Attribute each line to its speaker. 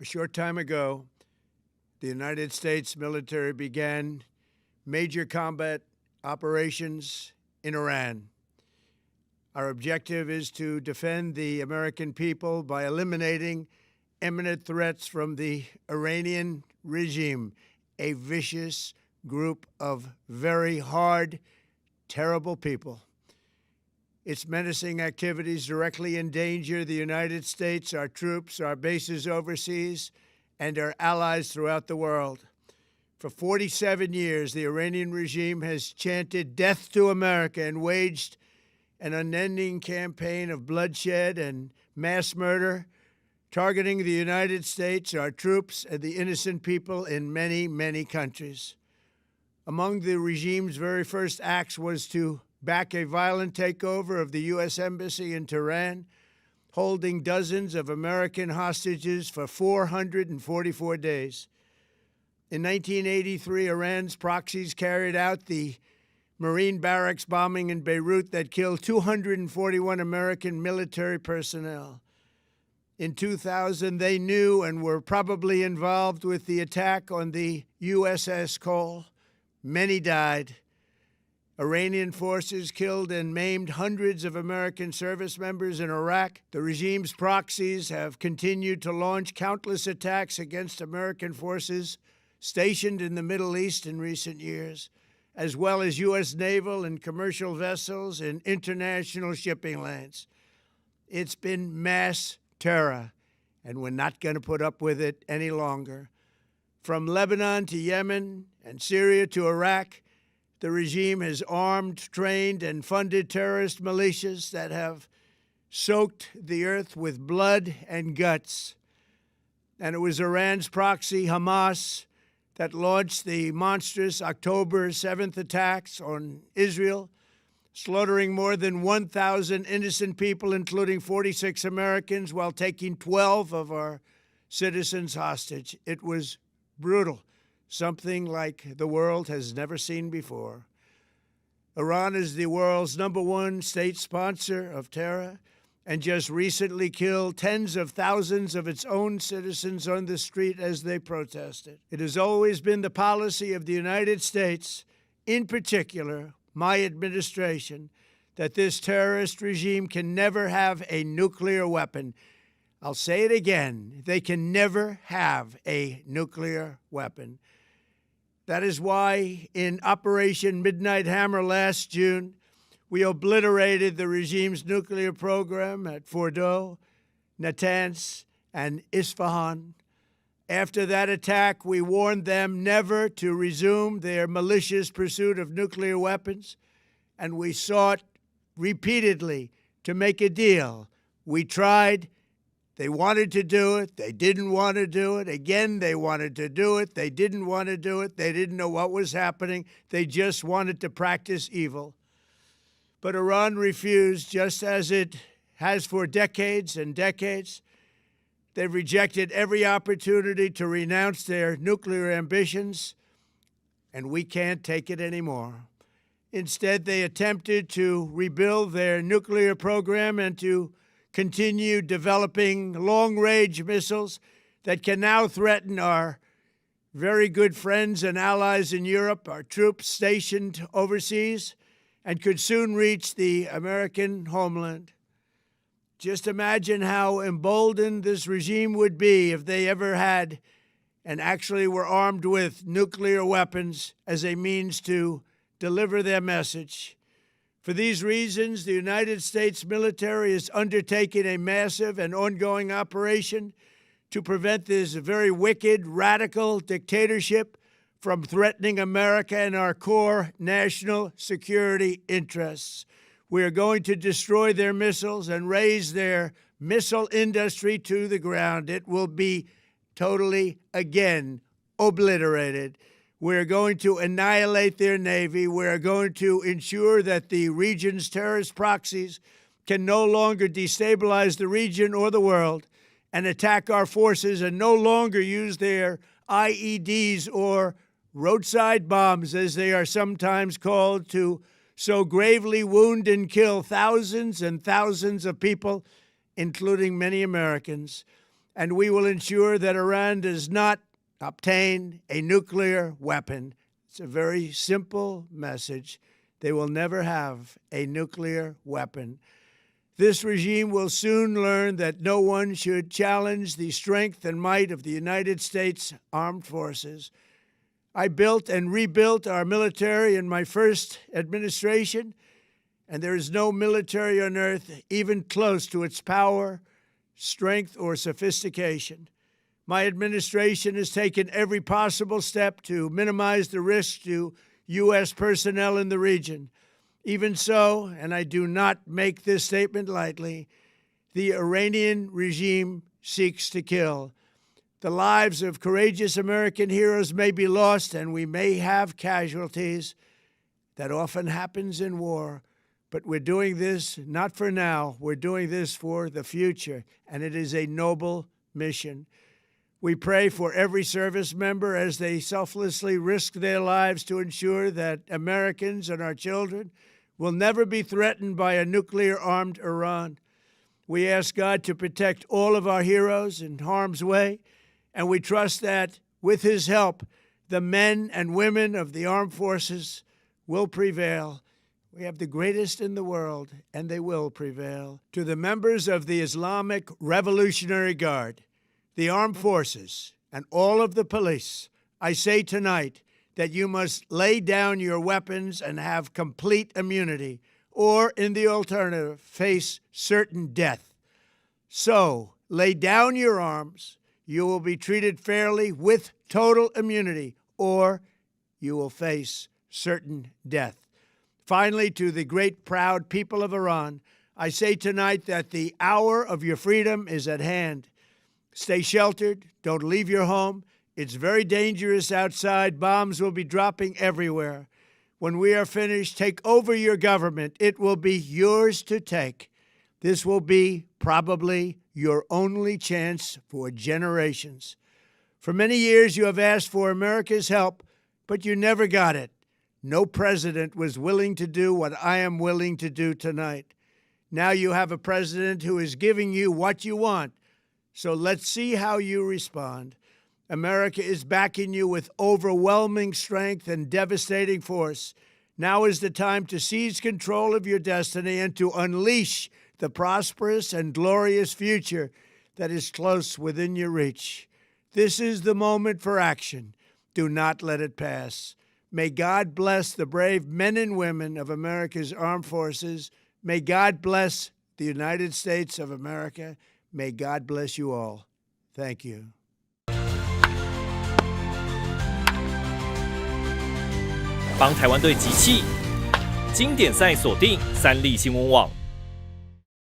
Speaker 1: A short time ago, the United States military began major combat operations in Iran. Our objective is to defend the American people by eliminating imminent threats from the Iranian regime, a vicious group of very hard, terrible people. Its menacing activities directly endanger the United States, our troops, our bases overseas, and our allies throughout the world. For 47 years, the Iranian regime has chanted death to America and waged an unending campaign of bloodshed and mass murder, targeting the United States, our troops, and the innocent people in many, many countries. Among the regime's very first acts was to back a violent takeover of the U.S. Embassy in Tehran, holding dozens of American hostages for 444 days. In 1983, Iran's proxies carried out the Marine barracks bombing in Beirut that killed 241 American military personnel. In 2000, they knew and were probably involved with the attack on the USS Cole. Many died. Iranian forces killed and maimed hundreds of American service members in Iraq. The regime's proxies have continued to launch countless attacks against American forces stationed in the Middle East in recent years, as well as U.S. naval and commercial vessels in international shipping lanes. It's been mass terror, and we're not going to put up with it any longer. From Lebanon to Yemen and Syria to Iraq, the regime has armed, trained, and funded terrorist militias that have soaked the earth with blood and guts. And it was Iran's proxy, Hamas, that launched the monstrous October 7th attacks on Israel, slaughtering more than 1,000 innocent people, including 46 Americans, while taking 12 of our citizens hostage. It was brutal, something like the world has never seen before. Iran is the world's #1 state sponsor of terror and just recently killed tens of thousands of its own citizens on the street as they protested. It has always been the policy of the United States, in particular, my administration, that this terrorist regime can never have a nuclear weapon. I'll say it again, they can never have a nuclear weapon. That is why in Operation Midnight Hammer last June, we obliterated the regime's nuclear program at Fordow, Natanz, and Isfahan. After that attack, we warned them never to resume their malicious pursuit of nuclear weapons, and we sought repeatedly to make a deal. We tried. They wanted to do it. They didn't want to do it. Again, they wanted to do it. They didn't want to do it. They didn't know what was happening. They just wanted to practice evil. But Iran refused, just as it has for decades and decades. They've rejected every opportunity to renounce their nuclear ambitions, and we can't take it anymore. Instead, they attempted to rebuild their nuclear program and to continue developing long-range missiles that can now threaten our very good friends and allies in Europe, our troops stationed overseas, and could soon reach the American homeland. Just imagine how emboldened this regime would be if they ever had and actually were armed with nuclear weapons as a means to deliver their message. For these reasons, the United States military is undertaking a massive and ongoing operation to prevent this very wicked, radical dictatorship from threatening America and our core national security interests. We are going to destroy their missiles and raise their missile industry to the ground. It will be totally, again, obliterated. We're going to annihilate their Navy. We're going to ensure that the region's terrorist proxies can no longer destabilize the region or the world and attack our forces and no longer use their IEDs or roadside bombs, as they are sometimes called, to so gravely wound and kill thousands and thousands of people, including many Americans. and we will ensure that Iran does not obtain a nuclear weapon. It's a very simple message. They will never have a nuclear weapon. This regime will soon learn that no one should challenge the strength and might of the United States Armed Forces. I built and rebuilt our military in my first administration, and there is no military on earth even close to its power, strength, or sophistication. My administration has taken every possible step to minimize the risk to U.S. personnel in the region. Even so, and I do not make this statement lightly, the Iranian regime seeks to kill. The lives of courageous American heroes may be lost, and we may have casualties. That often happens in war. But we're doing this not for now. We're doing this for the future, and it is a noble mission. We pray for every service member as they selflessly risk their lives to ensure that Americans and our children will never be threatened by a nuclear-armed Iran. We ask God to protect all of our heroes in harm's way, and we trust that, with His help, the men and women of the armed forces will prevail. We have the greatest in the world, and they will prevail. To the members of the Islamic Revolutionary Guard, the armed forces, and all of the police, I say tonight that you must lay down your weapons and have complete immunity, or, in the alternative, face certain death. So, lay down your arms. You will be treated fairly with total immunity, or you will face certain death. Finally, to the great, proud people of Iran, I say tonight that the hour of your freedom is at hand. Stay sheltered. Don't leave your home. It's very dangerous outside. Bombs will be dropping everywhere. When we are finished, take over your government. It will be yours to take. This will be probably your only chance for generations. For many years, you have asked for America's help, but you never got it. No president was willing to do what I am willing to do tonight. Now you have a president who is giving you what you want. So let's see how you respond. America is backing you with overwhelming strength and devastating force. Now is the time to seize control of your destiny and to unleash the prosperous and glorious future that is close within your reach. This is the moment for action. Do not let it pass. May God bless the brave men and women of America's armed forces. May God bless the United States of America. May God bless you all. Thank you.
Speaker 2: 帮台湾队集气，经典赛锁定三立新闻网。